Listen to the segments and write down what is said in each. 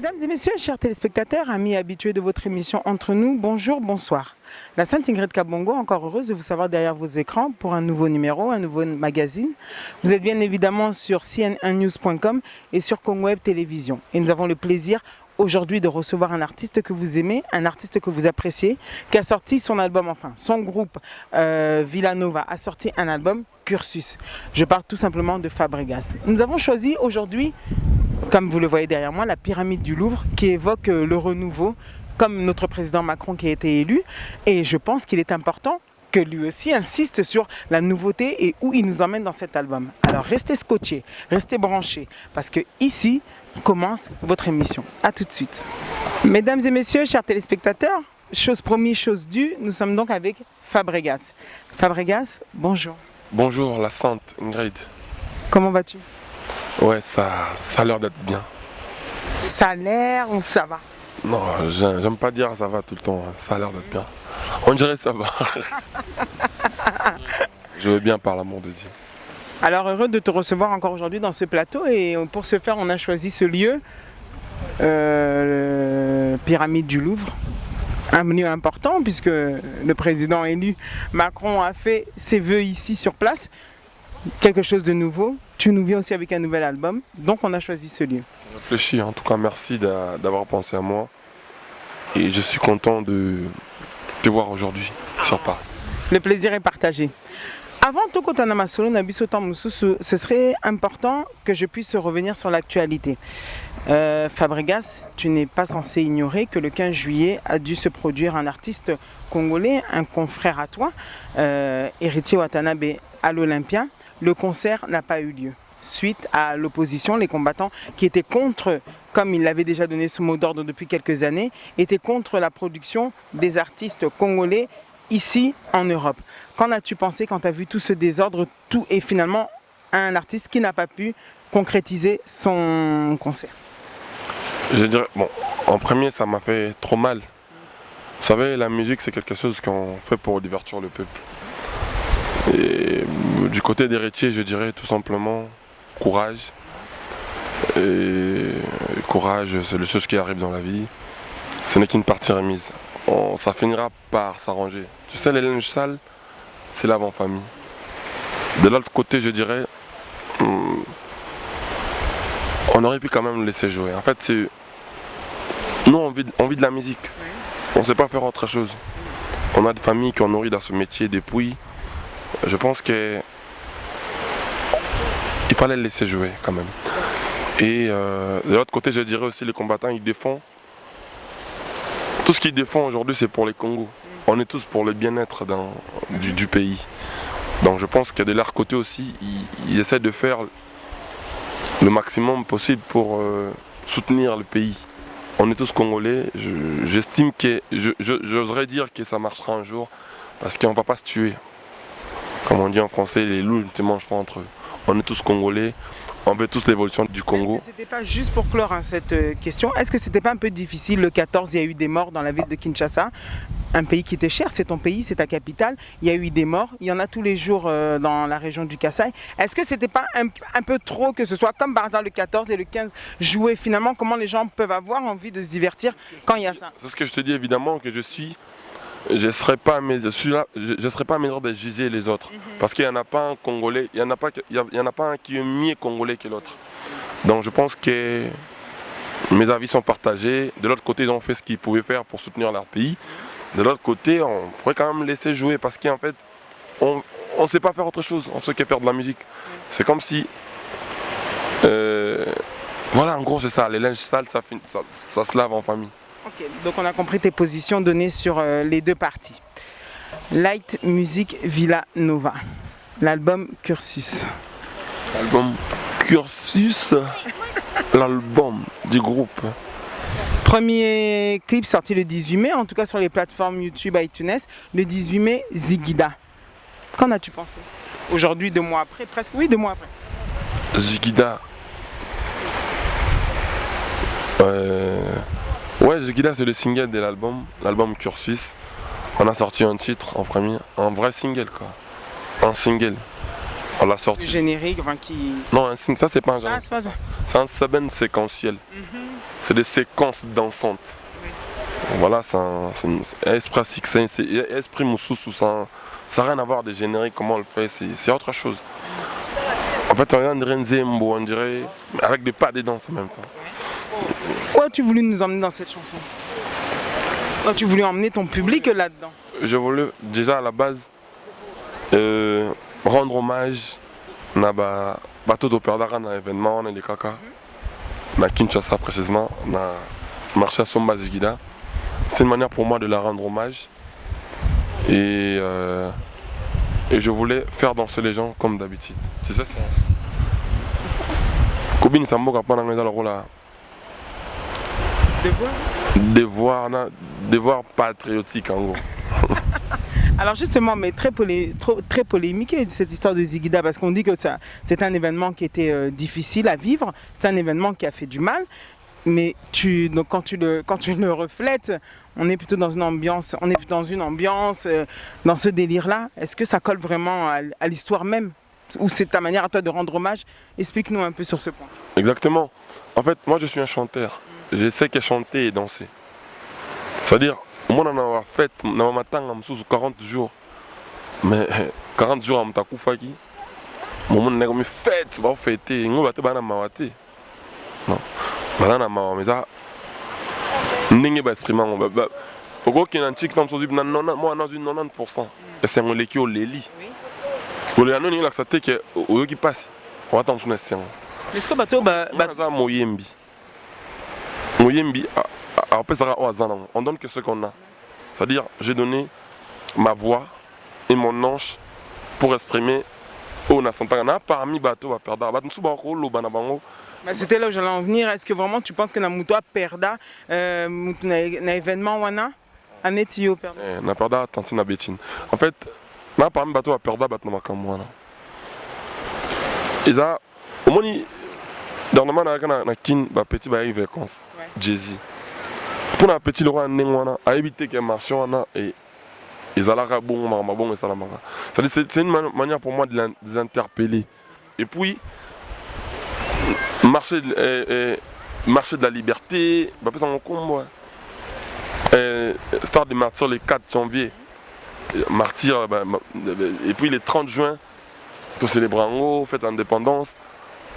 Mesdames et messieurs, chers téléspectateurs, amis habitués de votre émission Entre nous, bonjour, bonsoir. La Sainte Ingrid Kabongo, encore heureuse de vous savoir derrière vos écrans pour un nouveau numéro, un nouveau magazine. Vous êtes bien évidemment sur cnnews.com et sur Congoweb Télévision. Et nous avons le plaisir aujourd'hui de recevoir un artiste que vous aimez, un artiste que vous appréciez, qui a sorti son album, enfin son groupe Villanova a sorti un album, Cursus. Je parle tout simplement de Fabregas. Nous avons choisi aujourd'hui, comme vous le voyez derrière moi, la pyramide du Louvre qui évoque le renouveau, comme notre président Macron qui a été élu. Et je pense qu'il est important que lui aussi insiste sur la nouveauté et où il nous emmène dans cet album. Alors restez scotchés, restez branchés, parce que ici commence votre émission. A tout de suite. Mesdames et messieurs, chers téléspectateurs, chose promise, chose due, nous sommes donc avec Fabregas. Fabregas, bonjour. Bonjour la Sainte Ingrid. Comment vas-tu? Ouais, ça a l'air d'être bien. Ça a l'air ou ça va? Non, j'aime pas dire ça va tout le temps, ça a l'air d'être bien. On dirait ça va. Je veux bien par l'amour de Dieu. Alors heureux de te recevoir encore aujourd'hui dans ce plateau et pour ce faire on a choisi ce lieu, pyramide du Louvre. Un lieu important puisque le président élu Macron a fait ses vœux ici sur place. Quelque chose de nouveau. Tu nous viens aussi avec un nouvel album, donc on a choisi ce lieu. J'ai réfléchi, en tout cas merci d'avoir pensé à moi. Et je suis content de te voir aujourd'hui sur Paris. Le plaisir est partagé. Avant tout, ce serait important que je puisse revenir sur l'actualité. Fabregas, tu n'es pas censé ignorer que le 15 juillet a dû se produire un artiste congolais, un confrère à toi, Héritier Watanabe à l'Olympia. Le concert n'a pas eu lieu. Suite à l'opposition, les combattants qui étaient contre, comme il l'avait déjà donné ce mot d'ordre depuis quelques années, étaient contre la production des artistes congolais ici en Europe. Qu'en as-tu pensé quand tu as vu tout ce désordre, tout et finalement un artiste qui n'a pas pu concrétiser son concert? Je dirais, bon, en premier ça m'a fait trop mal. Vous savez, la musique c'est quelque chose qu'on fait pour divertir le peuple. Et du côté d'Héritier, je dirais tout simplement courage. Et courage, c'est les choses qui arrivent dans la vie. Ce n'est qu'une partie remise. Ça finira par s'arranger. Tu sais, les linges sales, c'est l'avant-famille. De l'autre côté, je dirais, on aurait pu quand même le laisser jouer. En fait, nous, on vit de la musique. On ne sait pas faire autre chose. On a des familles qui ont nourri dans ce métier depuis. Je pense qu'il fallait le laisser jouer quand même. Et de l'autre côté, je dirais aussi les combattants, ils défendent. Tout ce qu'ils défendent aujourd'hui, c'est pour les Congos. On est tous pour le bien-être du pays. Donc je pense que de leur côté aussi, ils essaient de faire le maximum possible pour soutenir le pays. On est tous Congolais. J'estime que, j'oserais dire que ça marchera un jour, parce qu'on ne va pas se tuer. Comme on dit en français, les loups ne se mangent pas entre eux. On est tous Congolais, on veut tous l'évolution du Congo. Est-ce que c'était pas, juste pour clore cette question, est-ce que c'était pas un peu difficile le 14, il y a eu des morts dans la ville de Kinshasa, un pays qui était cher, c'est ton pays, c'est ta capitale, il y a eu des morts, il y en a tous les jours dans la région du Kasaï. Est-ce que c'était pas un peu trop que ce soit comme par hasard le 14 et le 15 jouer finalement, comment les gens peuvent avoir envie de se divertir quand il y a ça? C'est ce que je te dis évidemment que je ne serais pas à mesure de juger les autres. Parce qu'il n'y en a pas un Congolais, il n'y en a pas un qui est mieux Congolais que l'autre. Donc je pense que mes avis sont partagés. De l'autre côté, ils ont fait ce qu'ils pouvaient faire pour soutenir leur pays. De l'autre côté, on pourrait quand même laisser jouer parce qu'en fait, on ne sait pas faire autre chose, on sait que faire de la musique. C'est comme si... voilà, en gros c'est ça, les linges sales, ça se lave en famille. Ok, donc on a compris tes positions données sur les deux parties. Light Music Villanova, l'album Cursus. L'album Cursus, l'album du groupe. Premier clip sorti le 18 mai, en tout cas sur les plateformes YouTube, iTunes, le 18 mai, Zigida. Qu'en as-tu pensé? Aujourd'hui, 2 mois après, presque, oui, 2 mois après. Zigida. Ouais, Zigida c'est le single de l'album Cursus. On a sorti un titre en premier, un vrai single quoi. Un single. On l'a sorti. Le générique, enfin qui... Non, un single, ça c'est pas un Ah, générique. c'est pas ça. c'est un sabène séquentiel. C'est des séquences dansantes. Voilà, c'est un esprit succès, c'est esprit moussous, ça n'a rien à voir des génériques, comment on le fait, c'est autre chose. En fait, on dirait un zembo, on dirait, avec des pas de danse en même temps. Où as-tu voulu nous emmener dans cette chanson? Où as-tu voulu emmener ton public là-dedans? Je voulais déjà à la base rendre hommage à bateau d'opéra dans l'événement, on est des caca. À Kinshasa précisément, on a marché à Somba Zigida. C'était une manière pour moi de la rendre hommage. Et je voulais faire danser les gens comme d'habitude. C'est ça, Kobin Sambo pas dans le rôle là. Devoir patriotique en gros. Alors justement, mais très polémique cette histoire de Zigida, parce qu'on dit que c'est un événement qui était difficile à vivre, c'est un événement qui a fait du mal, mais donc quand tu le reflètes, on est plutôt dans une ambiance, dans ce délire-là. Est-ce que ça colle vraiment à l'histoire même, ou c'est ta manière à toi de rendre hommage? Explique-nous un peu sur ce point. Exactement. En fait, moi je suis un chanteur. Je sais que chanter et danser. C'est-à-dire, moi on a fait, on a 40 jours. Mais 40 jours à Mtakufaki, on a fait fête, on a fêté, on a fait mawate. Non. Banana mawa, mais ça, n'engé pas exprimer. Au gros, qui est un chic, moi, dans une 90%. Et c'est un léki au léli. Pour les anonymes, il a accepté que au qui passe, on va attendre son estion. Est-ce que bateau Moyembi, on donne que ce qu'on a. C'est-à-dire, j'ai donné ma voix et mon ange pour exprimer au Nasantana parmi bateau à perdre. C'était là où j'allais en venir. Est-ce que vraiment tu penses que Namuto a perdu un événement wana Anetio perdu? Na perdu Tantina Betine. En fait, na parmi bateau à perdre bateau makamwana. Et ça, au moins, dernièrement, on a kin petit bail vacances. Jay-Z. Pour un petit roi Nengwana, à éviter qu'un marchand et ils allaient bon et salamara. C'est une manière pour moi de les interpeller. Et puis, marché de la liberté, start de martyr le 4 janvier, martyr, et puis le 30 juin, tout célébrant, fête indépendance.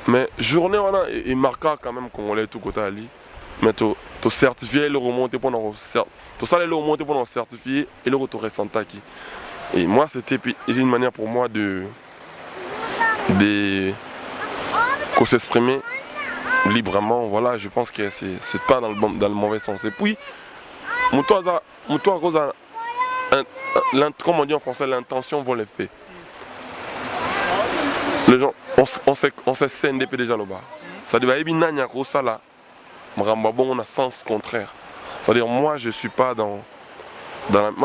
Mais journée, on a et marqué quand même qu'on allait tout côté à lui. Mais tu certifié, le remonter pour nous certifier et le retour récent qui. Et moi, c'était une manière pour moi de s'exprimer librement. Voilà, je pense que c'est pas dans le mauvais sens. Et puis, comme on dit en français, l'intention vaut l'effet. Les gens, on s'est CNDP déjà là-bas. Ça devait être une ça là. On a sens contraire. C'est-à-dire, moi, je suis pas moi,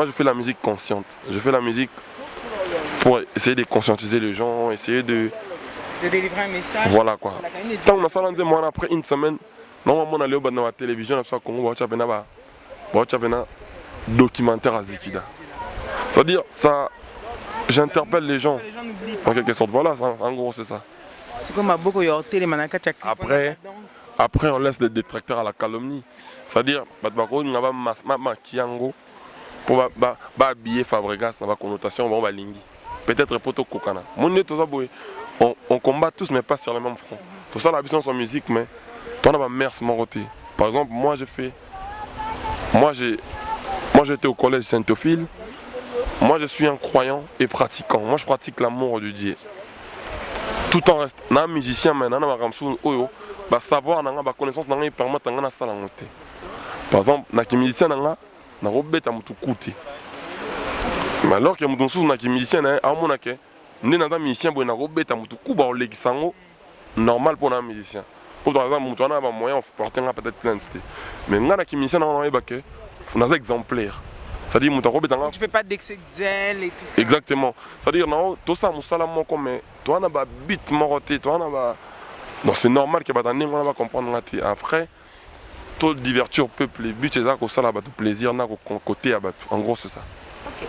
je fais la musique consciente. Je fais la musique pour essayer de conscientiser les gens, essayer de délivrer un message. Voilà quoi. Tant on a ça, moi, après une semaine, normalement, on allait au la télévision, on a Congo, on a documentaire à Zikida. C'est-à-dire, ça, j'interpelle les gens. En quelque sorte, voilà, en gros, c'est ça. C'est comme à beaucoup de manaka. Après, on laisse les détracteurs à la calomnie. C'est-à-dire, pour habiller Fabregas, dans la connotation, on va lingi. Peut-être poto kokana. On combat tous, mais pas sur le même front. Tout ça, la vision sur musique, mais toi, on a ma mère, c'est mon côté. Par exemple, moi, j'étais au collège Saint-Ophile. Moi, je suis un croyant et pratiquant. Moi, je pratique l'amour du Dieu. Tout en reste, un musicien, mais savoir, connaissance, permet de faire la montée. Par exemple, un musicien, na robeta mutu kuti. Mais alors que mutu sous na musicien, un musicien, na robeta mutu kuba o legisango normal pour un musicien. Pour par exemple, mutu na ba moyen porter peut-être plein de mais nga na musicien na on a des exemplaires. C'est-à-dire, tu fais pas d'excès de zèle et tout ça. Exactement. C'est-à-dire, tout ça, mais toi, on a un beat moroté, toi, on a. Donc, c'est normal que on va comprendre. Après, tout divertir au peuple, le but, c'est ça, ça, tout plaisir, côté, en gros, c'est ça. Okay.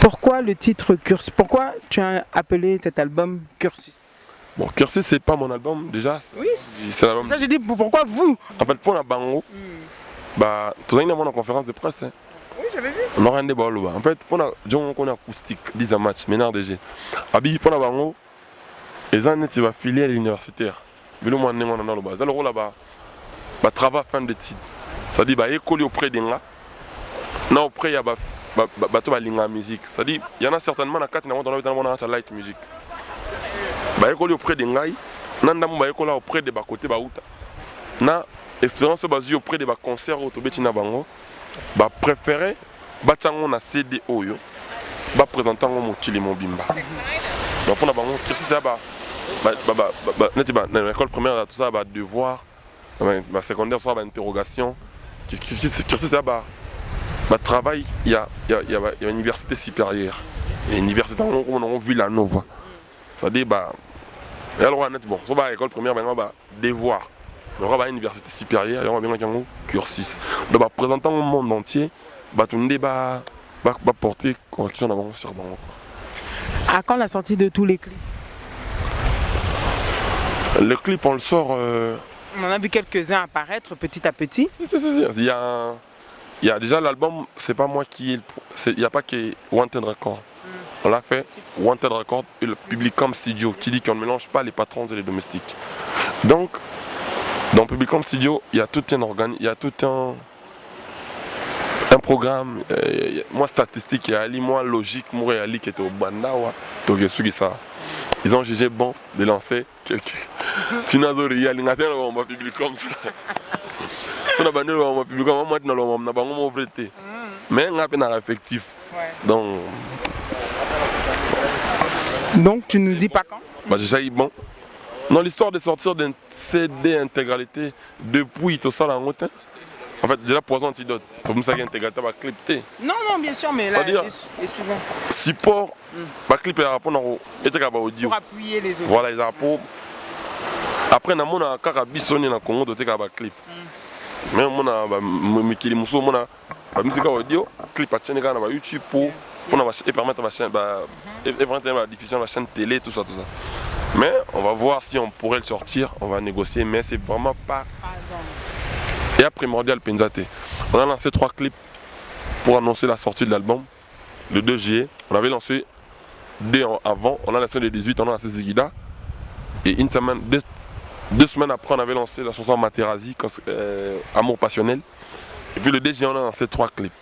Pourquoi le titre Cursus? Pourquoi tu as appelé cet album Cursus? Bon, Cursus, c'est pas mon album déjà. Oui. C'est l'album. Ça, j'ai dit, pourquoi vous? En fait, pour la bango, bah, tout le monde a une conférence de presse. Hein. Oui, j'avais vu. On aura un débat là. En fait, pour la gens qu'on a acoustique, 10 match, maintenant DG. Abi, pour la bango, les années, tu vas filer à l'universitaire. Mais le moins, on a le bas. Alors là-bas, bah, travail fin de titre. Ça dit, bah, école auprès des gens. Non, auprès, il y a la musique. Ça dit, il y en a certainement dans 4 ans, on a light musique. Bah, école auprès des gens. Nanda mba école auprès de ba côté ba uta. Na expérience basée auprès de ba concert au Tobetina bango. Ba préféré ba tango na CD oyo. Ba présentant mon Chili Mobimba. Donc pour na bango c'est ça ba neti ba na école primaire tout ça ba devoir. Ba secondaire ça ba interrogation. Qu'est-ce ça ba travail il y a une université supérieure. Et université on vit la Nova. Ça dit bah et alors, bon, si on va à l'école primaire, on va devoir. On va à l'université supérieure, on va un cursus. Donc, présentant au monde entier, tout le monde va porter correction d'avant sur le banc. À quand la sortie de tous les clips? Le clip, on le sort. On en a vu quelques-uns apparaître petit à petit. Il y a déjà l'album, c'est pas moi qui. Il n'y a pas que Wanted Record. On l'a fait, Wanted Record et le Publicom Studio qui dit qu'on ne mélange pas les patrons et les domestiques. Donc, dans Publicom Studio, il y a tout un organe, il y a tout un programme, moi statistique, il y a moi logique, moi Ali qui était au Bandawa, ils ont jugé bon de lancer quelques. Tinazori, il y a l'ingénieur dans le Publicom. Si on a banni le Publicom, on a banni mon vrai. Mais on a peine à effectif. Donc tu nous dis pas quand? Bah déjà bon. Non, l'histoire de sortir d'un CD intégralité depuis tout ça la route. En fait déjà poison antidote. Comme ça intégralité va clipter. Non bien sûr mais là et souvent. Support va clipper rapport au audio. Pour appuyer les autres. Voilà les rapports. Après na mona kaka bisoni na Congo doté ka ba clip. Mais mona ba mikili muso mona ba musique audio clip à chaîne na ba YouTube pour permettre la diffusion de la chaîne télé, tout ça. Mais on va voir si on pourrait le sortir, on va négocier, mais c'est vraiment pas. Et après primordial Penzate. On a lancé 3 clips pour annoncer la sortie de l'album, le 2 juillet. On avait lancé 2 avant, on a lancé le 18, on a lancé Zigida. Et une semaine, 2 semaines après, on avait lancé la chanson Materazzi, Amour passionnel. Et puis le 2 juillet, on a lancé 3 clips.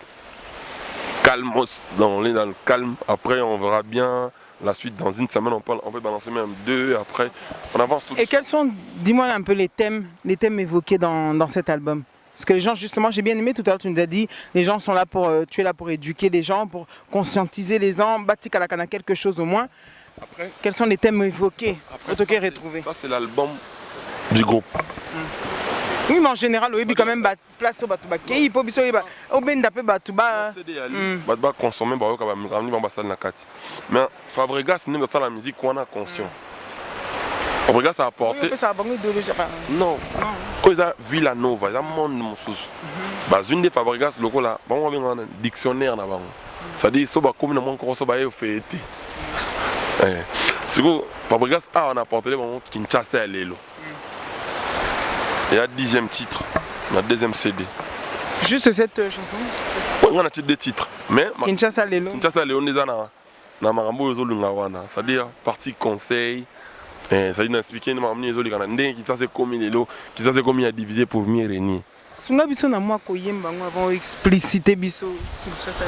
Calmos, on est dans le calme. Après, on verra bien la suite dans une semaine. On peut balancer même 2. Après, on avance tout. Et quels sont, dis-moi un peu les thèmes évoqués dans cet album? Parce que les gens, justement, j'ai bien aimé tout à l'heure, tu nous as dit, les gens sont là tu es là pour éduquer les gens, pour conscientiser les gens, bâtir à quelque chose au moins. Après, quels sont les thèmes évoqués? Après, retrouver. Ça, c'est l'album du groupe. Oui, mais en général, oui, quand même, place au Batouba. Qui peut biso au ben d'après Batouba. Batouba consommer bah au ramener ambassade na kati. Mais Fabregas n'est pas la musique qu'on a conscient. Fabregas a apporté. Oui, ça a bangi de non. Quand ils a Villa Nova, ils a monde moussous. Bah une des Fabregas local là, bon on a un dictionnaire là bas. Ça dit so ba comme na mon ko so ba e fêter. C'est que Fabregas a apporté bon Kinshasa Lelo. Il y a 10e titre, la 2e CD. Juste cette chanson? Oui, on a 2 titres. Mais Kinshasa Lelo. Kinshasa Lelo, on est dans Marambo Zolungawana. C'est-à-dire partie conseil. C'est-à-dire expliquer nous amener les autres Canadiens qui s'est commis Lelo, qui s'est commis à diviser pour mieux régner. Sunga biso na moi koyemba avant expliciter biso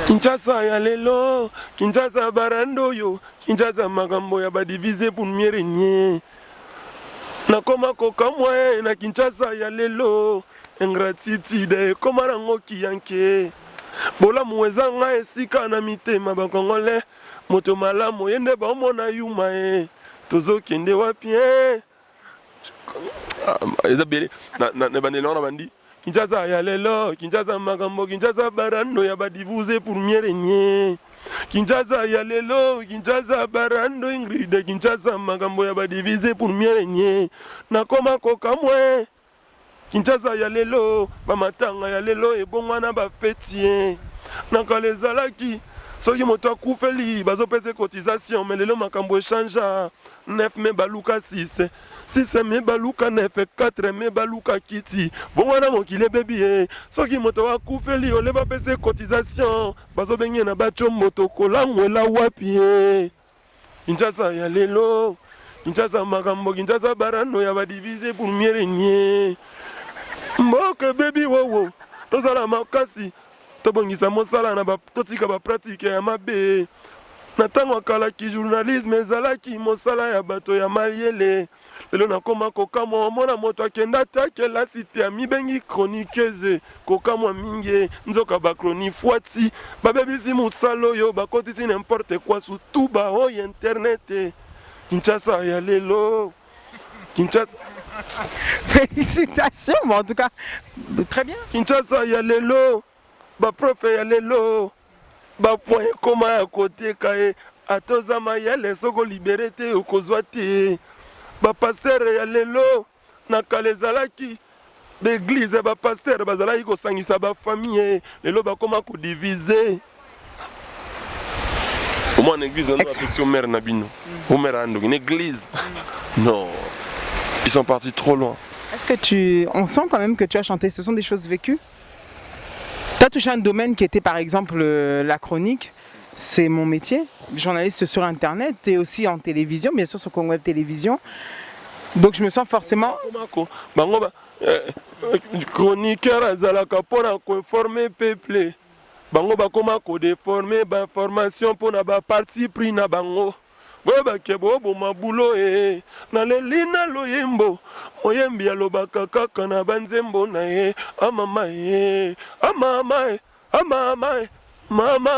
Kinshasa ya Lelo, Kinshasa barando yo, Kinshasa magambo ya ba diviser pour mieux régner. Nakoma koka mwe na Kinshasa ya lelo ingratitude koma rango kiyanke bola muweza nga esika na mitema bakongole moto malamu yende ba mona yuma tozo kende wapi ezabele na banelo na bandi Kinshasa ya lelo Kinshasa magambo Kinshasa barando ya ba diviser pour mieux régner. Kinshasa ya lelo, Kinshasa barando Ingrid, Kinshasa magambo ya ba diviser pour mieux régner. Nakoma koka mwe. Kinshasa ya lelo, ba matanga ya lelo e bongwana ba fetier. Nakalezalaki soki moto akufeli bazopesa cotisation mais lelo makambo echangea 9 me baluka 6 6 me baluka 9 4 me baluka kiti bongo na mokili ebebi ye soki moto akufeli ole bapesa cotisation bazobengi na bacho moto kolangwela wapi ye Kinshasa ya lelo Kinshasa makambo Kinshasa barano ya badivise pour mieux régner mboka bebi wowo tozala makasi tobongisa mosala na totika bapratike ya mabe na ntango akalaki journalisme ezalaki mosala ya bato ya mayele lelo nakoma kokamwa omona moto akenda te akelasi te amibengi chroniqueuse kokamwa mingi nzoka bachroni fwati babebisi mosala oyo bakotisi n'importe quoi surtout baoyo internet Kinshasa ya lelo Kinshasa. Félicitations, mais en tout cas, très bien. Kinshasa ya lelo baprofe ya lelo bapoint koma ya kote kaye atoza mayele soko libere te okozwa te bapaster ya lelo na kala ezalaki baeglize bapaster bazalaki kosangisa bafamille lelo bakoma kodivise omwa na église ando affection mère na bino omère andongi une église non ils sont partis trop loin. Est-ce que on sent quand même que tu as chanté, ce sont des choses vécues? Tu as touché un domaine qui était par exemple la chronique, c'est mon métier, journaliste sur internet et aussi en télévision, bien sûr sur Congo Télévision. Donc je me sens forcément... Chroniqueur azalaka pona ko informer peuple. Bango bakoma ko déformer ba information pona ba parti pris na bango. Boba kebo bo mabulo na lelina loyembo oyembi alobaka kaka na banzembo na ye amama amama amama mama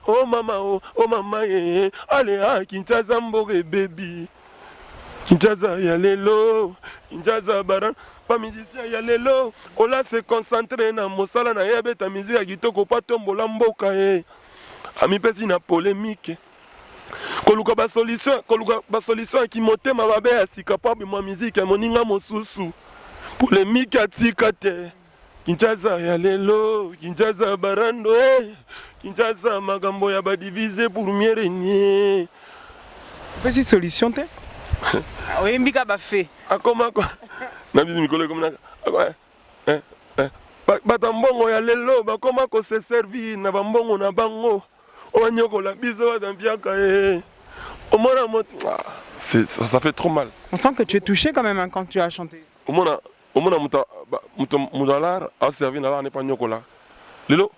oh mama oh mama ale Kinshasa mboge baby Kinshasa ya lelo Kinshasa baran pas musicien ya lelo ola se concentrer na mosala na ye beta musique ya kitoko pa tombola mboka ami pesi na polémique koluka ba solution ki motema babe ya sika pa bi mwa musique ya moninga mosusu polémique atika te Kinshasa ya lelo Kinshasa barando Kinshasa makambo ya ba diviser pour mieux régner pesi solution te oui mbika ba fait akoma ko na bizi mikolo comme na batambongo ya lelo bakoma ko se servir na bambongo na bango oanyokola biso batampiaka ça fait trop mal. On sent que tu es touché quand même hein, quand tu as chanté. Omona mutalar a servi na n'est pas nyokola lelo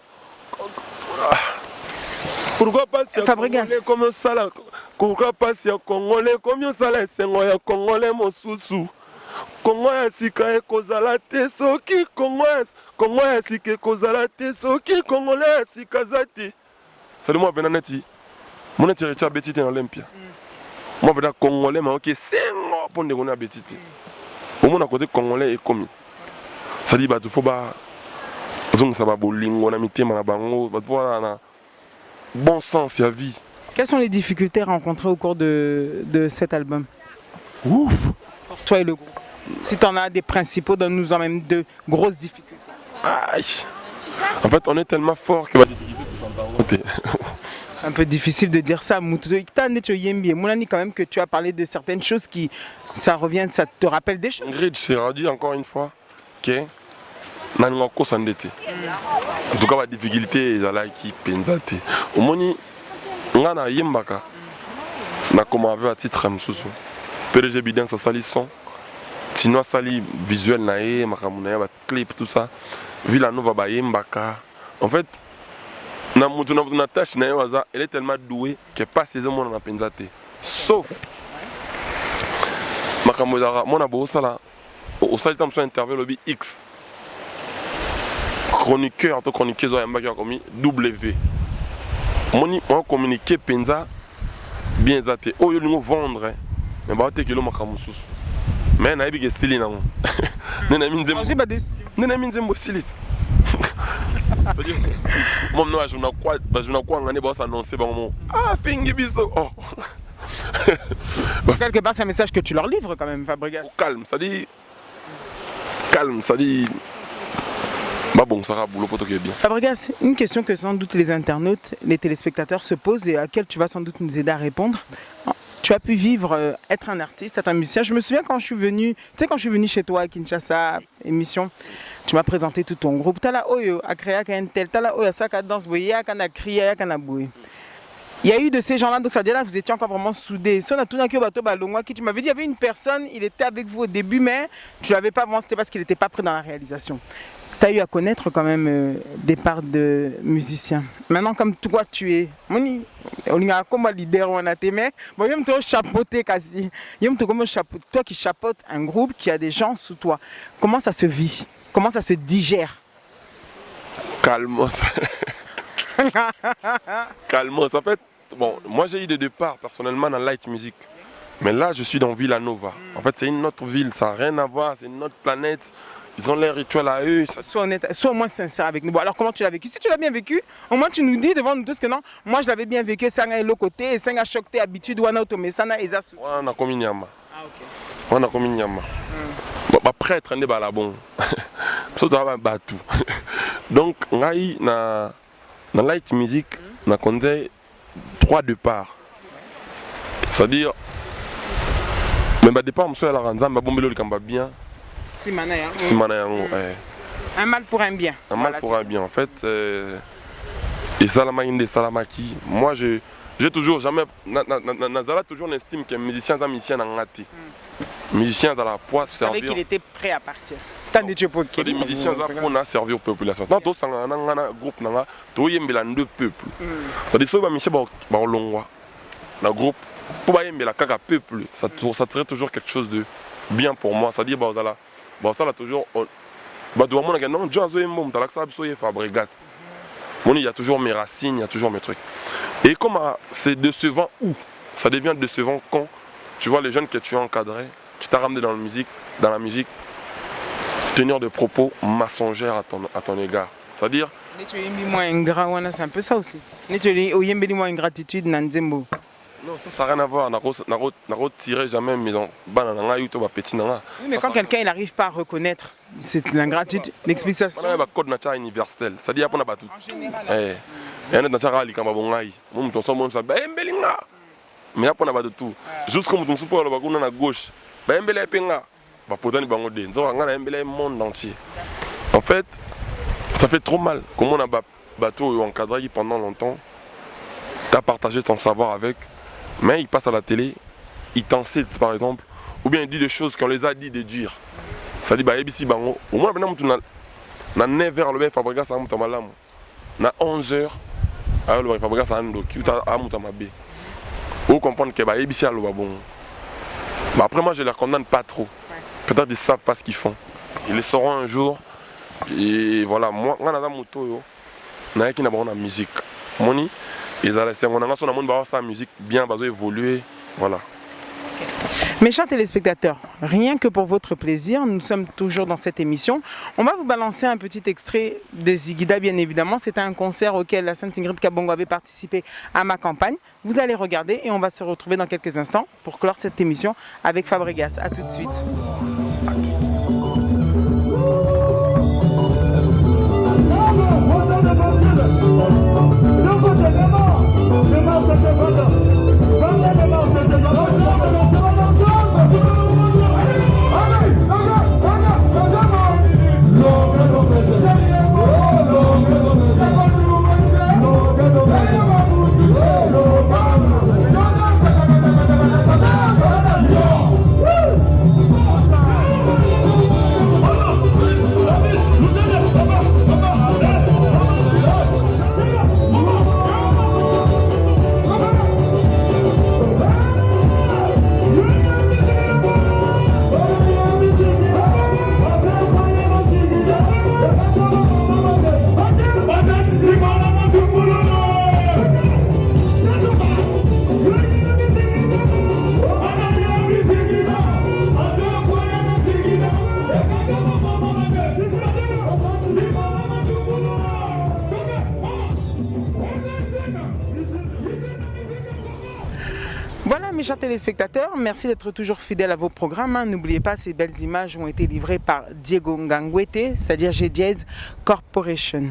pourquoi pas si Congolais comme ça pourquoi pas si Congolais comme ça la sengo ya Congolais mosusu Congo ya sika ekozala te soki Congo ya sika ekozala te soki Congolais ya sika zate c'est moi benaneti mon eti recha betite na Olympia moi beda Congolais ma ok sengo pour ndeko na betite au moins à côté Congolais et commis ça dit bah tu faut ba zongisa ba bolingo na mitema na bango ba voir na bon sens ya vie. Quelles sont les difficultés rencontrées au cours de cet album? Ouf. Pour toi et le groupe. Si tu en as des principaux, donne-nous en même de grosses difficultés. Aïe. En fait, on est tellement fort que c'est un peu difficile de dire ça. Moulani, quand même que tu as parlé de certaines choses qui, ça revient, ça te rappelle des choses. Ingrid, je t'ai dit encore une fois que Nanoko s'endettait. En tout cas, la difficulté, c'est qui penzate. Au moins, on a yembaka. On a commencé à titre msusu. PDG Biden ça sali son. Sinon sali visuel nae, makamuna ba clip tout ça. Villa Nova ba yembaka. En fait, na tâche nae waza, elle est tellement douée que pas ses hommes na penzate. Sauf makamuzara mona bo sala au sali tam so interview lobby X. Chroniqueur to chroniqueuse yembaka comme W. On communiquer penza bien zate o yo lingo vendre mais ba te kilo makamusu mais na ibi ke style nango nena minzembo nena minzembo style c'est dire mom no ajuna kwa ngane ba s'annoncer ba mo fingi biso oh quelque part c'est un message que tu leur livres quand même Fabregas. Calme ça dit Bah bon, ça va, boulot pour toi qui est bien. Fabregas, une question que sans doute les internautes, les téléspectateurs se posent et à laquelle tu vas sans doute nous aider à répondre. Tu as pu vivre, être un artiste, être un musicien. Je me souviens quand je suis venu, tu sais, quand je suis venu chez toi à Kinshasa, émission, tu m'as présenté tout ton groupe. Tala Oyo, a créé un tel, Tala Oyo, ça, danse, boya, a crié, a boué. Il y a eu de ces gens-là, donc ça veut dire là, vous étiez encore vraiment soudés. Si on a tout d'un coup, tu m'avais dit, il y avait une personne, il était avec vous au début, mais tu ne l'avais pas vraiment, c'était parce qu'il n'était pas prêt dans la réalisation. Tu as eu à connaître quand même des parts de musiciens. Maintenant, comme toi, tu es. On a comme leader, on a tes mains. Bon, il y a chapeauter quasi. Toi qui chapeautes un groupe qui a des gens sous toi. Comment ça se vit? Comment ça se digère? Calmos. Calmos. En fait, bon, moi j'ai eu des départs personnellement dans light music. Mais là, je suis dans Villanova. En fait, c'est une autre ville, ça n'a rien à voir, c'est une autre planète. Ils ont les rituels à eux. Sois honnête, sois au moins sincère avec nous. Bon, alors comment tu l'as vécu? Si tu l'as bien vécu, au moins tu nous dis devant nous tous que non, moi je l'avais bien vécu, c'est un l'autre côté, c'est un choc, t'es habitude, ou un autre, mais ça n'a pas. On a commis Nyama. Ah, ok. On a commis Nyama. Bon, après, traîner par la bon. Ça doit être tout. Donc, on a eu dans light music, on a compté 3 départs. C'est-à-dire, même départ, je suis à la ranzan, je suis bien. Un mal pour un bien. Un mal pour un bien, en fait. Et Salamaki, Salamaki. Moi, j'ai toujours, jamais. Nazala toujours estime qu'un musicien est un musicien en raté. Musicien dans la poisse servir. Vous savez qu'il était prêt à partir. C'est des musiciens qui servir aux populations. Dans tous les groupes, il y a deux peuples. C'est-à-dire que les musiciens dans le groupe, pour les peuple, ça serait toujours quelque chose de bien pour moi. C'est-à-dire que ça a toujours. Il y a toujours mes racines, il y a toujours mes trucs. Et comme c'est décevant où ça devient décevant quand tu vois les jeunes que tu as encadrés, qui t'ont ramené dans la musique, tenir des propos mensongers à ton égard. C'est-à-dire. C'est un peu ça aussi. Une gratitude, Nanzembo. Non, ça n'a rien à voir. On n'a tiré jamais mes petits. Oui, mais quand quelqu'un n'arrive pas à reconnaître, c'est l'ingratitude, l'explication. On a un code universel. C'est-à-dire qu'on a pas tout. Et on est dans le mais après on a pas de tout. Juste comme on suppose on a gauche. Monde entier. En fait, ça fait trop mal. Comme on a bateau encadré pendant longtemps, tu as partagé ton savoir avec. Mais il passe à la télé, il t'incite par exemple, ou bien il dit des choses qu'on les a dit de dire. Ça dit, au moins, on a 9h, le Fabregas a monté malam. On a 11h, le Fabregas a monté ma bé. Vous comprenez que ABC a le bon. Après, moi, je ne les condamne pas trop. Peut-être qu'ils savent pas ce qu'ils font. Ils le sauront un jour. Et voilà, moi, on a la moto, on a la musique. Moni. Ils ont la musique bien évoluer. Voilà. Mes chers téléspectateurs, rien que pour votre plaisir, nous sommes toujours dans cette émission. On va vous balancer un petit extrait de Zigida, bien évidemment. C'était un concert auquel la Sainte Ingrid Kabongo avait participé à ma campagne. Vous allez regarder et on va se retrouver dans quelques instants pour clore cette émission avec Fabregas. A tout de suite. chers téléspectateurs, merci d'être toujours fidèles à vos programmes. N'oubliez pas, ces belles images ont été livrées par Diego Ngangwete, c'est-à-dire G-Diez Corporation.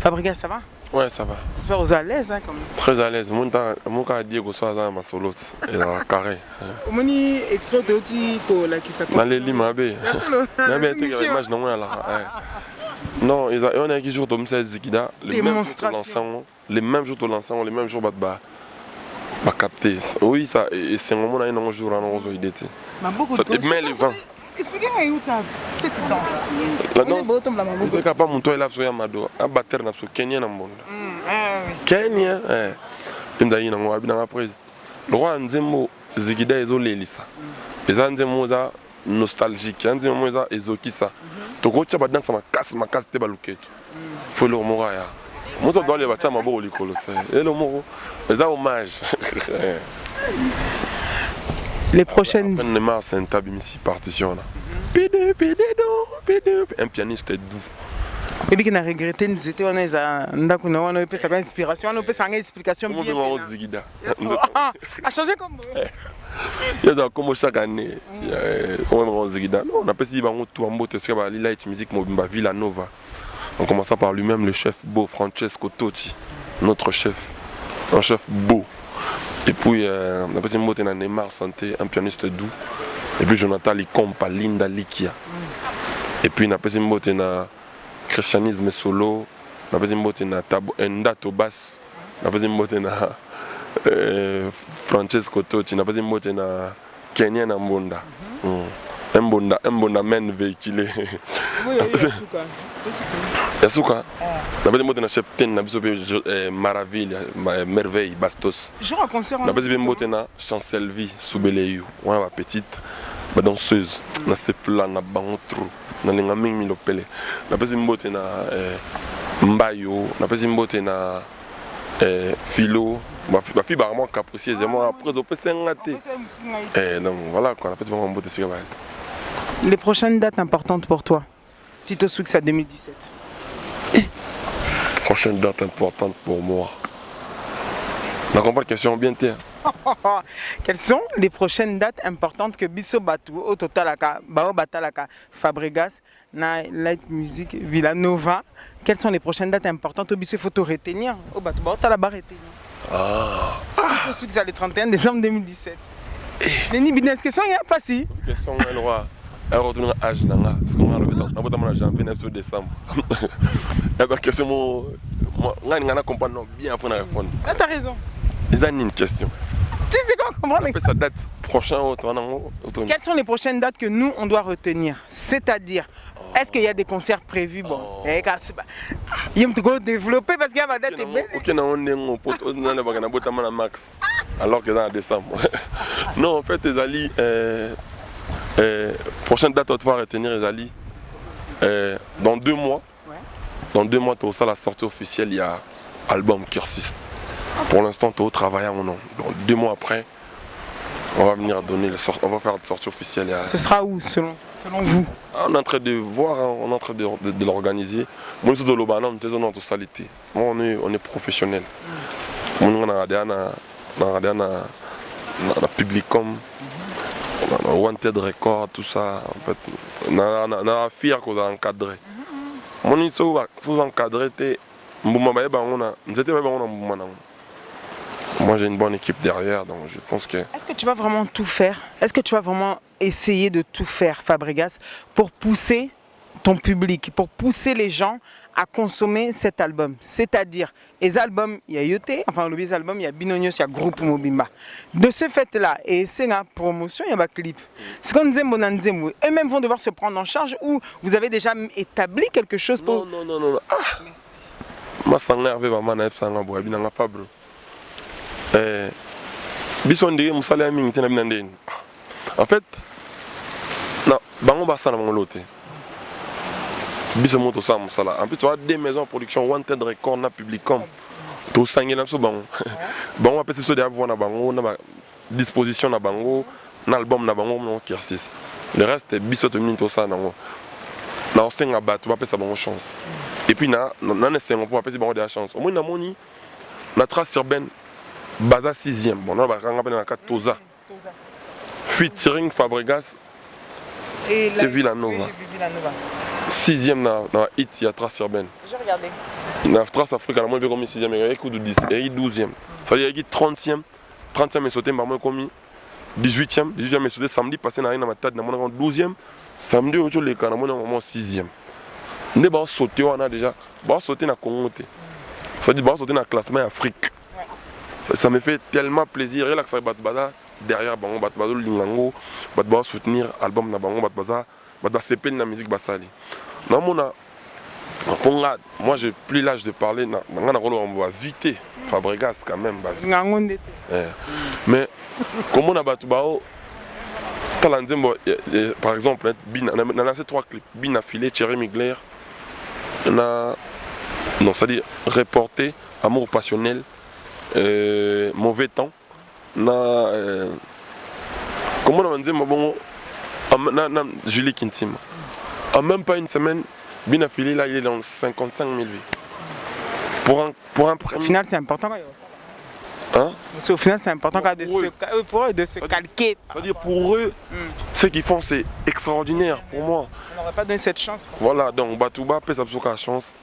Fabregas, ça va? Ouais, ça va. J'espère que vous êtes à l'aise quand même. Très à l'aise. Mon cas Diego soit dans ma solo et dans carré. Omoni extrait de la qui s'appelle. Dans les limabe. Image non là. Non, on a qui jour comme ça Zikida, les mêmes jours de l'ensemble, les mêmes jours bah capter. Oui, ça et c'est un moment là un jour on a idée. Mais les vents. Expliquez-moi où tu as cette danse. La danse. On peut pas monter là sur Yamado, à battre na sur Kenya na monde. Kenya, imdayi na ngwa bina prise. Le roi nzembo Zikida ezolelisa. Eza nzembo za nostalgique, nzembo za ezokisa. Toko tchaba danse makasi te baluketo. Faut le moraya. Moi ça doit les battre ma bo likolo ça. Et le moro, eza hommage. Les prochaines. C'est un tabimisi partition là. Un pianiste doux. Et puis qu'on a regretté, nous étions on a eu sa inspiration, on a eu sa explication bien. A changé comme. Il y a comme chaque année, on a Zigida. On a passé tout en mode de light music Mobimba Villanova. On commença par lui-même le chef beau Francesco Totti, notre chef, un chef beau. Et puis on a passé mot na Neymar Santé, un pianiste doux. Et puis Jonathan Likompa, Linda Likia. Et puis on a passé mot na Christianisme solo, on a passé mot na Enda Tobas, on a passé mot na Francesco Totti, on a passé mot na Kenya Mbonda. Mbonda men véhiculé. Oui, Yasuka. Yasuka. On a passé mot na chef ten na biso Maraville, merveille Bastos. Jour à concert. On a passé mot na Chancelvi Soubeleyu, on a petite danseuse, na sepla na bangotro. Na lenga mingi milopele na pesi mbote na mbayo na pesi mbote na philo ba fi ba vraiment capricieuse moi après au pesi ngate donc voilà quoi na pesi vraiment mbote c'est vrai. Les prochaines dates importantes pour toi. Tito Swix à 2017. Prochaine date importante pour moi. On comprend la question bien terre. Quelles sont les prochaines dates importantes que Bisso Batou, au total, Bao Batalaka, Fabregas, Light Music, Villanova? Quelles sont les prochaines dates importantes au Bisso? Il faut tout retenir. Au Batou, Bao Talaba retenir. C'est ce que c'est le 31 décembre 2017. Neni Business, question, il n'y a pas si. Question, le roi. Elle retourne à âge, parce qu'on a le janvier 9 décembre. Il y a une question, moi, je comprends bien pour répondre. Là, tu as raison. Il y a une question. Tu sais quoi comprendre? Sa date prochaine. Quelles sont les prochaines dates que nous on doit retenir? C'est-à-dire, est-ce qu'il y a des concerts prévus? Bon, il faut développer parce qu'il y a ma date. Ok, on a max. Alors que dans décembre. Non, en fait, les alliés, prochaine date on doit retenir les alliés. Dans 2 mois. Dans 2 mois, tu as la sortie officielle. Il y a album Kirsiste. Pour l'instant, tu es au travail à mon nom. Donc 2 mois après, on va venir donner on va faire la sortie officielle. Ce sera où selon vous? On est en train de voir, on est en train de l'organiser. Moi, je suis dans notre salité. Moi, on est professionnel. On a Publicom, on a Wanted Record, tout ça. En fait, on a fier qu'on a encadré. Moi, je suis encadré. Moi j'ai une bonne équipe derrière, donc je pense que... Est-ce que tu vas vraiment tout faire? Est-ce que tu vas vraiment essayer de tout faire, Fabregas, pour pousser ton public, pour pousser les gens à consommer cet album? C'est-à-dire, les albums, il y a Yote, enfin les albums, il y a Binonios, il y a Groupe Mobimba. De ce fait-là, et c'est la promotion, il y a un clip. Ce qu'on disait, eux-mêmes vont devoir se prendre en charge ou vous avez déjà établi quelque chose pour... Non. Ah. Merci. Moi, ça m'énerve vraiment, ça m'énerve vraiment, Fabre. En fait, non, en plus, tu as des maisons de production, Wanted Record, Publicom, tout ça, il y a on peut se dire avoir disposition na bango, un album na bango qui resiste. Le reste est bisous de minutes ça na on s'en abat, tu vas passer bonne chance. Et puis na essaie on peut passer bonne de la chance. Au moins na moni, na trace urbaine, basa 6e. Bon, on va rendre na 4 toza. featuring Fabregas Et Villanova. Oui, j'ai vu Villanova. 6e dans hit, il y a Trace Urbaine. J'ai regardé. Dans Trace Africa, moi j'ai commis 6e, il y a 10, il y a 12e. Ça veut dire qu'il y a 30e. 30e est sauté, moi j'ai commis 18e. 18e est sauté samedi, passé dans ma tête, dans 12e. Samedi, je l'ai quand même 6e. On a sauté, on a déjà sauté dans le Congo. Ça veut dire sauté dans le classement Afrique. Ça me fait tellement plaisir. Et là, ça va derrière Bango, Batbazo Lingango, Batba soutenir l'album de Bango, Batbaza, Batba CP de la musique Bassali. Moi, j'ai plus l'âge de parler. On va vite Fabregas quand même. Mais comment on a battu par exemple, on a lancé 3 clips. Bin affilé, Thierry Mugler. Non, c'est-à-dire reporter, amour passionnel, mauvais temps. Comment on a dit, Julie Kintim. En même pas une semaine, Bin affilé, là, il est dans 55 000 vues. Pour un premier. Au final, c'est important. Hein? Au final, c'est important pour eux de se calquer. C'est-à-dire pour eux, ce qu'ils font, c'est extraordinaire pour moi. On n'aurait pas donné cette chance. Forcément. Voilà, donc Batouba, la chance.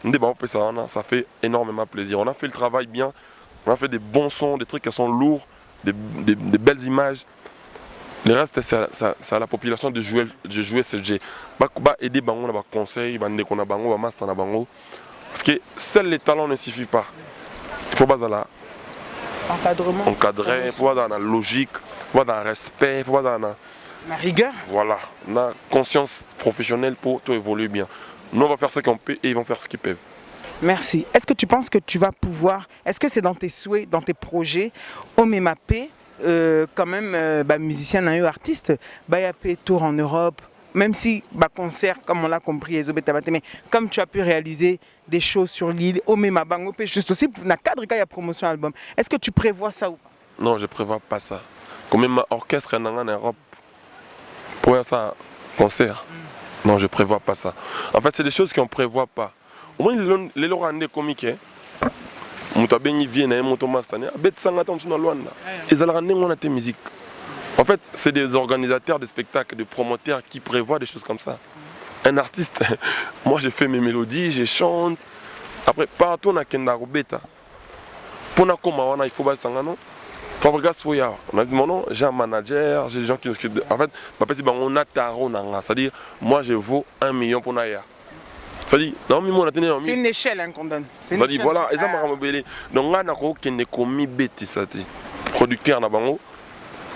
Ça fait énormément plaisir. On a fait le travail bien. On a fait des bons sons, des trucs qui sont lourds, des belles images. Le reste, c'est à la population de jouer ce jeu. Aider Bango dans les conseils, parce que seuls les talents ne suffisent pas. Il faut pas encadrer, il faut pas dans la logique, il faut pas dans le respect, il faut pas dans la rigueur. Voilà, la conscience professionnelle pour tout évoluer bien. Nous, on va faire ce qu'on peut et ils vont faire ce qu'ils peuvent. Merci. Est-ce que tu penses que tu vas pouvoir, est-ce que c'est dans tes souhaits, dans tes projets, Omemapé, quand même, musicien et artiste, il y a un tour en Europe, même si concert, comme on l'a compris, mais comme tu as pu réaliser des choses sur l'île, Omemabangopé, juste aussi pour la cadre il y a promotion album. Est-ce que tu prévois ça ou pas? Non, je ne prévois pas ça. Comme même orchestre en Europe, pour faire ça, concert. Non, je ne prévois pas ça. En fait, c'est des choses qu'on ne prévoit pas. Au moins, les Lorandais comiques, Moutabeni vient à Motomastané, ils ont des musique. En fait, c'est des organisateurs de spectacles, des promoteurs qui prévoient des choses comme ça. Un artiste, moi j'ai fait mes mélodies, je chante. Après, partout on a Kendaro Beta. Pour nous, il faut pas s'engager. Fabregas Foya, on a dit mon nom, j'ai un manager, j'ai des gens qui nous suivent. En fait, on a Taro Nanga, c'est-à-dire, moi je vaux 1 million pour Naya. C'est-à-dire, c'est une échelle qu'on donne. C'est-à-dire, voilà, et ça m'a rappelé. Donc, on a un commis bêtise, producteur na bango.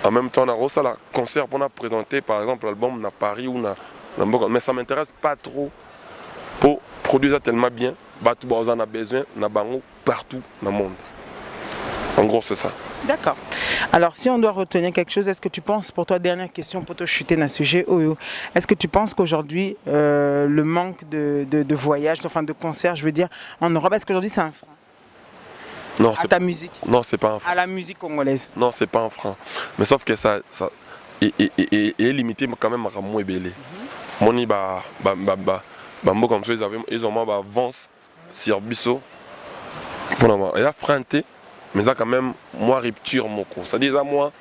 En même temps, on a reçu un concert pour nous présenter, par exemple, l'album à Paris ou mais ça ne m'intéresse pas trop pour produire ça tellement bien. On a besoin de partout dans le monde. En gros, c'est ça. D'accord. Alors, si on doit retenir quelque chose, est-ce que tu penses, pour toi, dernière question, pour te chuter dans le sujet, est-ce que tu penses qu'aujourd'hui, le manque de voyages, enfin de concerts, je veux dire, en Europe, est-ce qu'aujourd'hui c'est un frein? Non, à ta musique? Non, c'est pas un frein. À la musique congolaise? Non, c'est pas un frein. Mais sauf que ça est limité quand même à moi et Bélé. Moni, comme ça, ils ont avance sur Bissot. Et là, freinté. Mais ça quand même, moi, rupture mon coup. C'est-à-dire, ça, moi,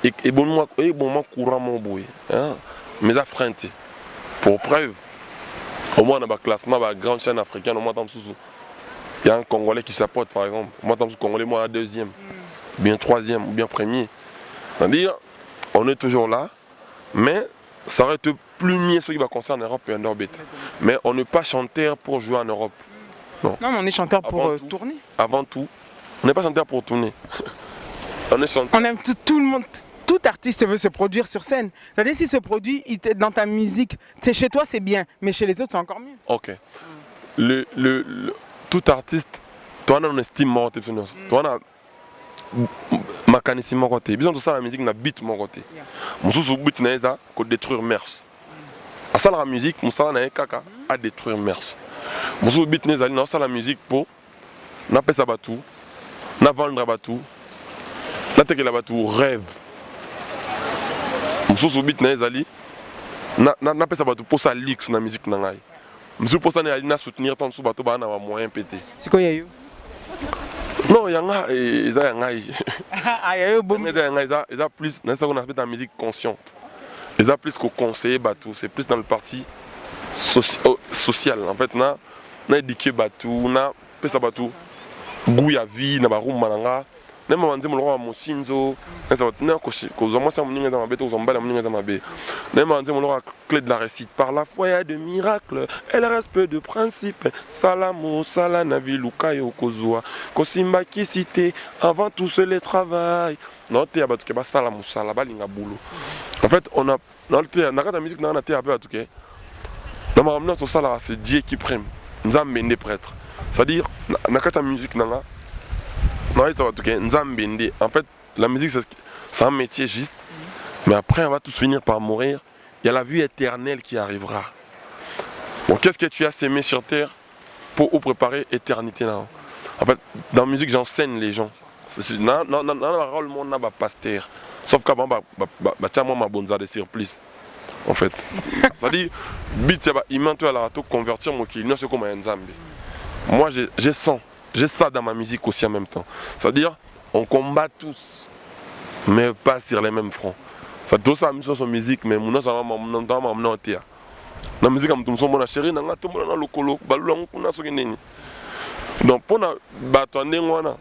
et bon, moi, courant mon bruit. Mais ça, freinté. Pour preuve, au moins, dans le classement, la grande chaîne africaine, au moins, il y a un Congolais qui s'apporte, par exemple. Moi, dans le Congolais, moi, un deuxième, bien troisième, ou bien premier. C'est-à-dire, on est toujours là, mais ça aurait été plus mieux ce qui va concerner l'Europe et en Europe. Mais on n'est pas chanteur pour jouer en Europe. Non, mais on est chanteur pour tourner. Avant tout. On n'est pas chanteur pour tourner. On est chanteur. On aime tout le monde. Tout artiste veut se produire sur scène. C'est-à-dire, s'il se produit dans ta musique, chez toi c'est bien, mais chez les autres c'est encore mieux. Ok. Tout artiste, toi on estime mon côté. Toi on a mécanisme mon côté. Besoin de ça la musique na beat mon côté. Mon sous beat na ça que détruire mers. À ça la musique, mon ça na kaka à détruire mers. Mon sous beat na ça la musique pour na pesa batou. Na vendre batou, na teke la batou rêve. Musu subit na ezali, na pesa batou pour sa lix na musique na ngai. Musu pour ça na ali na soutenir tant sous batou ba na moyen pété. C'est quoi yayo? Non, il y en a, ils ont plus, dans ce qu'on appelle la musique consciente. Ils ont plus qu'au conseiller Batou, c'est plus dans le parti social. En fait, on a éduqué Batou, on a fait Batou, Gouya vie, on a Baroum Malanga, on a dit mon roi Mosinzo, on a dit mon roi clé de la récite. Par la foi, il y a des miracles, elle reste peu de principes. Salamo, Salanavi, Lukayo, Kozua, Kosimba qui cité, avant tout c'est le travail. Non, tu as battu Salamo, Salabalinga Boulot. En fait, on a dans la musique, on a été un peu à tout cas. Dans ma ramenant sur ça, c'est Dieu qui prime. Nous avons des prêtres. C'est-à-dire, dans la musique, en fait, la musique, c'est un métier juste. Mais après, on va tous finir par mourir. Il y a la vie éternelle qui arrivera. Bon, qu'est-ce que tu as sémé sur terre pour préparer l'éternité là? En fait, dans la musique, j'enseigne les gens. Dans le rôle, on a un pasteur. Sauf qu'avant, moi, ma bonne de surplus. En fait. C'est-à-dire, il m'a convertir mon qui, non, c'est comme un Zambie. Moi, j'ai ça dans ma musique aussi en même temps. C'est-à-dire, on combat tous, mais pas sur les mêmes fronts. Ça doit ça mission sur musique, mais mon nom ça va m'amener en terre. La musique comme tout le monde chéri, n'a tout le monde dans le colo, balou on a soki neni. Donc pour na bato ndengwana,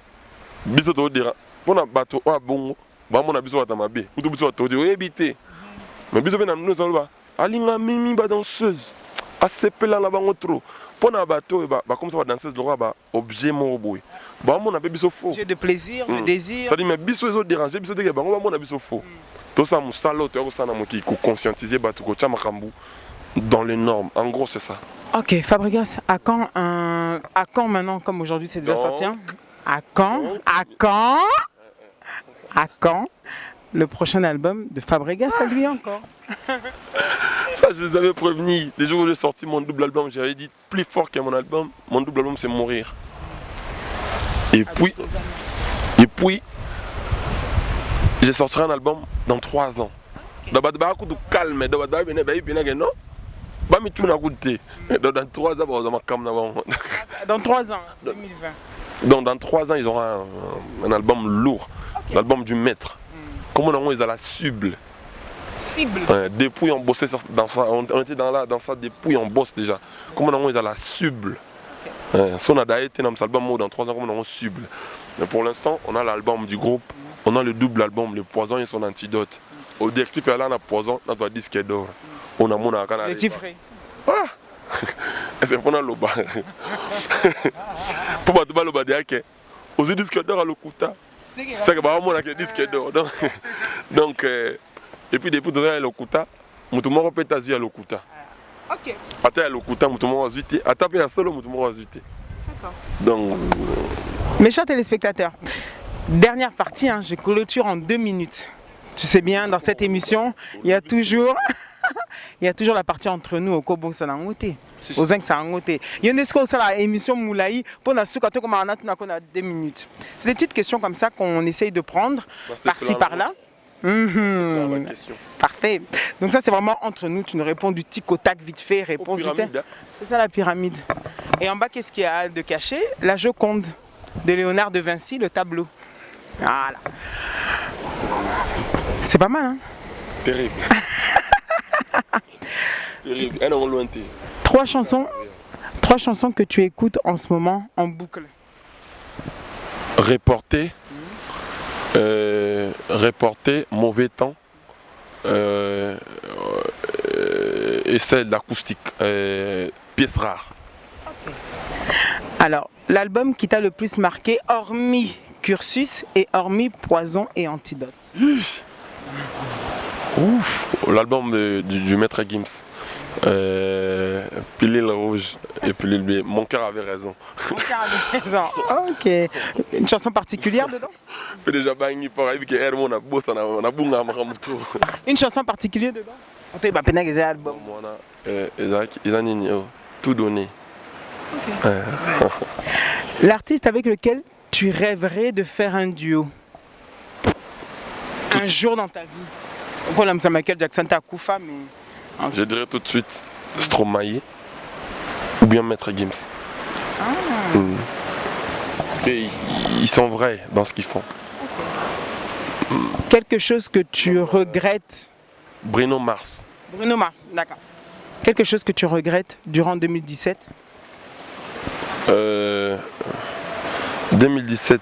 biso to dira, pour na bato wa bongo, ba mona biso wa mabe, tout biso to dire éviter. Mais biso na nous ça alinga mimi ba danseuse. Asepela la bango trop. Pour na bato ba comme ça ba danseuse le roi ba objet mo boy. Ba mona be biso faux. J'ai de plaisir, de désir. Ça dit mais biso zo déranger, biso de ba mona biso faux. Tout ça, conscientiser dans les normes. En gros, c'est ça. Ok, Fabregas, à quand maintenant, comme aujourd'hui c'est déjà sorti, à quand le prochain album de Fabregas à lui encore? Ça, je les avais prévenus. Les jours où j'ai sorti mon double album, j'avais dit plus fort que mon album, mon double album c'est mourir. Et puis, je sortirai un album dans 3 ans. Dans calme, dans 3 ans, Dans 3 ans, 2020. Donc dans 3 ans, ils auront un album lourd, okay. L'album du maître. Comment on ils ont la cible. Depuis on bossait dans ça, on était dans ça depuis on bosse déjà. Comment on ils ont la cible. Si on a d'ailleurs été dans cet album dans 3 ans, comment on cible. Mais pour l'instant, on a l'album du groupe. On a le double album, Le Poison et son antidote. Au directif, il y a un poison, on a un disque d'or. On a mon canal. C'est pour nous. Pour moi, le bas aux disques d'or à l'Okuta. C'est que mon disque d'or. Donc, et puis depuis que l'Okuta, mon tout le monde peut être à l'Okuta. Ok. Attends, à l'Okuta, mon tout le monde a été. Attends, à solo, mon tout le monde a été. D'accord. Donc. Mes chers téléspectateurs. Dernière partie, je clôture en 2 minutes. Tu sais bien, dans cette émission, il y a toujours la partie entre nous au Kobo Sanangote. Aux Zinc Sanangote. Il y a une émission Moulaï pour la soukato comme on a 2 minutes. C'est des petites questions comme ça qu'on essaye de prendre par-ci par-là. Parfait. Donc ça c'est vraiment entre nous, tu nous réponds du tic au tac vite fait, réponse vite fait. C'est ça la pyramide. Et en bas qu'est-ce qu'il y a de caché? La Joconde de Léonard de Vinci, le tableau. Voilà. C'est pas mal, hein? Terrible. Terrible. 3 chansons que tu écoutes en ce moment en boucle. Reporter, Mauvais temps, et celle d'acoustique, Pièce rare. Okay. Alors, l'album qui t'a le plus marqué, hormis Cursus et hormis Poison et Antidote. L'album du maître Gims. Pilule rouge et pilule bleue. Mon cœur avait raison. Mon cœur avait raison. Ok. Une chanson particulière dedans? Une chanson particulière dedans? Tout donné. Okay. L'artiste avec lequel tu rêverais de faire un duo un jour dans ta vie? On aime ça Michael Jackson, t'as Koufa, mais... Je dirais tout de suite Stromae ou bien Maître Gims. Parce qu'il ils sont vrais dans ce qu'ils font. Quelque chose que tu regrettes. Bruno Mars. Bruno Mars, d'accord. Quelque chose que tu regrettes durant 2017. 2017,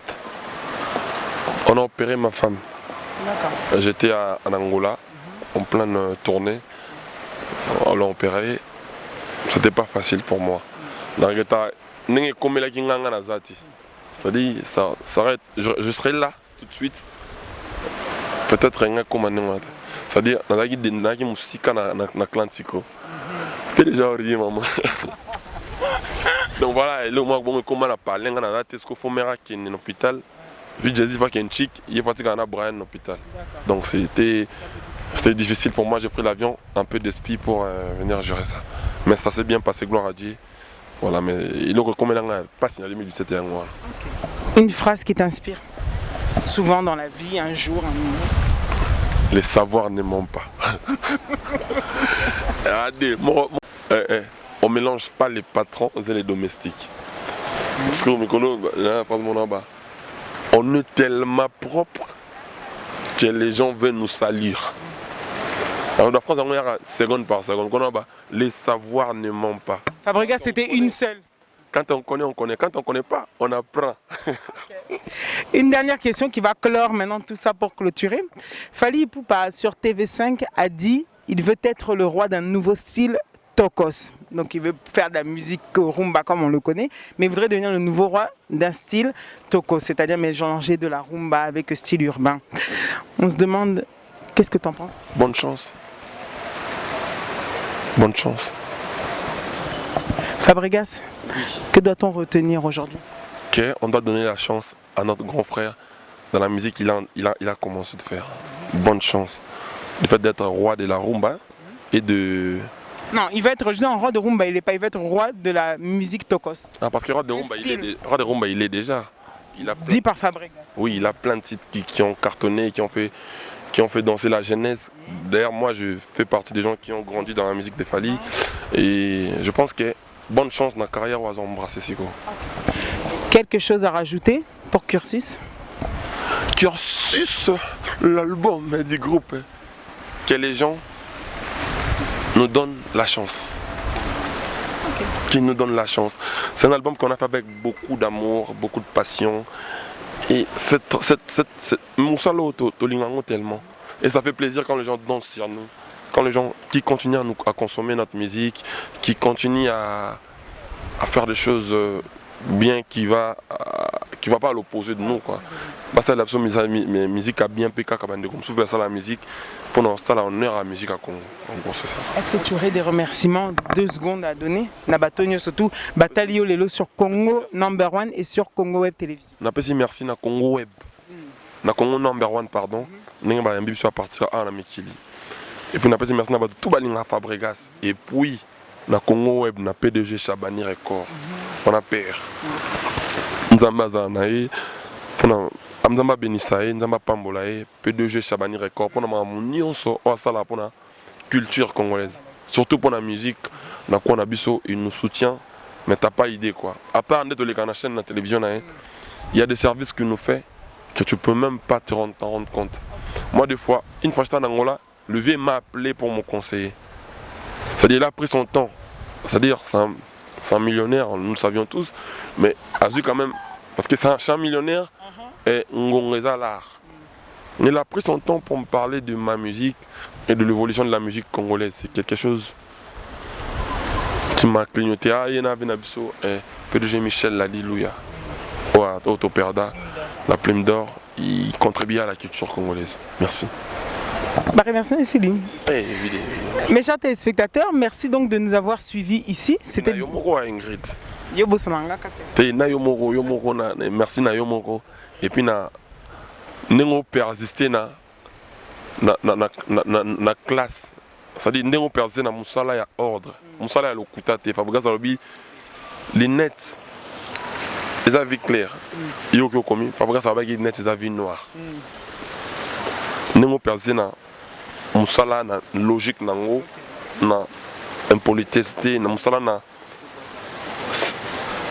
on a opéré ma femme. D'accord. J'étais en Angola, en pleine tournée. On l'a opéré. C'était pas facile pour moi. C'est-à-dire, ça arrête. Je serai là tout de suite. Peut-être rien comme un. C'est-à-dire, dans la musique na Atlantico. C'était déjà horrible, maman. Donc voilà, là, moi, comme on a parlé, on a dit qu'il faut faire un hôpital. Vu que Jésus va qu'il y ait un chic, il est parti à Brian hôpital. Donc c'était difficile pour moi. J'ai pris l'avion, un peu d'esprit pour venir gérer ça. Mais ça s'est bien passé, gloire à Dieu. Voilà, mais il est comme il a pas signé en 2017 et voilà. Une phrase qui t'inspire souvent dans la vie, un jour, un moment. Les savoirs ne mentent pas. Regardez, on ne mélange pas les patrons et les domestiques. Parce que on est tellement propre que les gens veulent nous salir. Alors la phrase seconde par seconde. Les savoirs ne mentent pas. Fabregas, c'était une seule. Quand on connaît, on connaît. Quand on ne connaît pas, on apprend. Une dernière question qui va clore maintenant tout ça pour clôturer. Fally Ipupa sur TV5 a dit qu'il veut être le roi d'un nouveau style Tokos. Donc il veut faire de la musique rumba comme on le connaît, mais il voudrait devenir le nouveau roi d'un style Tokos, c'est-à-dire mélanger de la rumba avec le style urbain. On se demande, qu'est-ce que tu en penses? Bonne chance. Bonne chance. Fabregas, que doit-on retenir aujourd'hui? On doit donner la chance à notre grand frère dans la musique qu'il a commencé de faire. Bonne chance. Le fait d'être roi de la rumba et de... Non, il va être un roi de rumba, il va être roi de la musique Tokos. Ah, parce que roi de rumba, il est déjà. Dit par Fabregas. Oui, il a plein de titres qui ont cartonné, qui ont fait danser la jeunesse. D'ailleurs, moi, je fais partie des gens qui ont grandi dans la musique de Fally. Et je pense que bonne chance dans la carrière où ils ont embrassé Sigo. Quelque chose à rajouter pour Cursus? Cursus, l'album du groupe. Que les gens nous donnent la chance. Qui nous donnent la chance. C'est un album qu'on a fait avec beaucoup d'amour, beaucoup de passion. Et tellement. Et ça fait plaisir quand les gens dansent sur nous. Quand les gens qui continuent à consommer notre musique, qui continuent à faire des choses bien qui va pas à l'opposé de nous quoi. Parce que la musique a bien péché comme ça la musique pour nous installer en heure à la musique à Congo. Est-ce que tu aurais des remerciements 2 secondes à donner? Nabatonio surtout Batalio Lelo sur Congo Number One et sur Congo Web Télévision. On appelle merci na Congo Web. Na Congo Number One pardon. N'enga ba yambi sur partir à la Mikili. Et puis on appelle merci na ba tout balinga Fabregas et puis na Congo Web na PDG Chabani Record. On a père. Nzamba Zanae pour Amzamba Benisae, Nzamba Pambolae, PDG Chabani Record pour na nyonso o sala pour la culture congolaise. Surtout pour la musique, na quoi on a biso il nous soutient mais t'as pas idée quoi. À part d'être les canaux chaîne la télévision il y a des services qu'il nous fait que tu peux même pas t'en rendre compte. Moi des fois, une fois j'étais en Angola, le vieux m'a appelé pour me conseiller. C'est-à-dire il a pris son temps. C'est-à-dire c'est un millionnaire, nous le savions tous, mais a vu quand même, parce que c'est un millionnaire et Ngongeza l'art. Il a pris son temps pour me parler de ma musique et de l'évolution de la musique congolaise. C'est quelque chose qui m'a clignoté. Ah, il y en a PDG Michel Lalilouya, Autoperda, la Plume d'Or, il contribue à la culture congolaise. Merci. Merci Céline. Mes chers téléspectateurs, merci donc de nous avoir suivis ici. C'était Ingrid. Merci na Yomoko. Et puis na persister na classe. C'est-à-dire n'engo persister na musala ya ordre. Musala ya lokuta te Fabregas alobi les nets. Les avis clairs. Yoko komi Fabregas alobi les nets les avis noirs. N'engo persister na musala na logique nango na impolitesse na musala na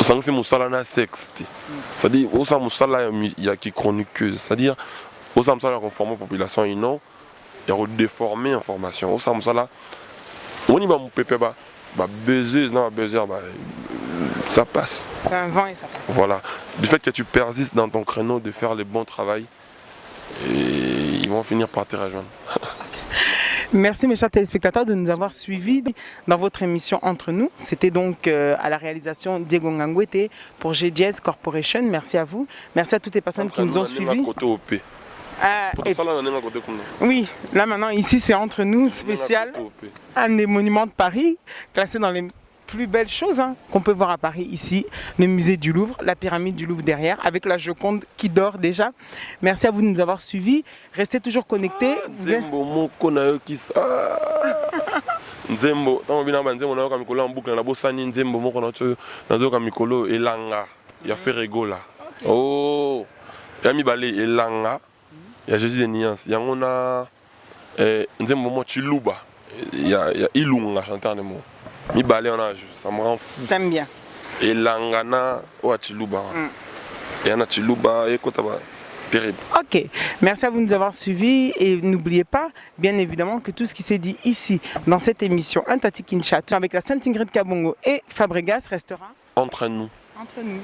osangisi mosala na sexe te. C'est-à-dire osala mosala ya ki chroniqueuse, c'est-à-dire osala mosala ya conformer population ino ya redéformer information, osala mosala oni ba mopepe ba baiseuse na baiser ba ça passe. C'est un vent et ça passe. Voilà, du fait que tu persistes dans ton créneau de faire le bon travail, et ils vont finir par te rejoindre. Merci mes chers téléspectateurs de nous avoir suivis dans votre émission Entre nous. C'était donc à la réalisation Diego Ngangwete pour GJS Corporation. Merci à vous. Merci à toutes les personnes qui nous ont suivis. Oui, là maintenant ici c'est Entre nous spécial. Un des monuments de Paris, classé dans les plus belles choses qu'on peut voir à Paris ici, le musée du Louvre, la pyramide du Louvre derrière, avec la Joconde qui dort déjà. Merci à vous de nous avoir suivis. Restez toujours connectés. Nzembo, nzembo na mikolo en boucle na bosani nzembo moko na zo ka mikolo elanga ya ferego la. Oh, ya mibale elanga ya Jésus de Niance. Yango na nzembo mo chiluba ya ilunga chanteur de mots. Mibale en âge, ça me rend fou. T'aimes bien. Elanga na wa chiluba. Ya na chiluba et kotaba. Terrible. Ok, merci à vous de nous avoir suivis et n'oubliez pas, bien évidemment, que tout ce qui s'est dit ici, dans cette émission Intati Kinshasa, avec la Sainte Ingrid Kabongo et Fabregas, restera entre nous. Entre nous.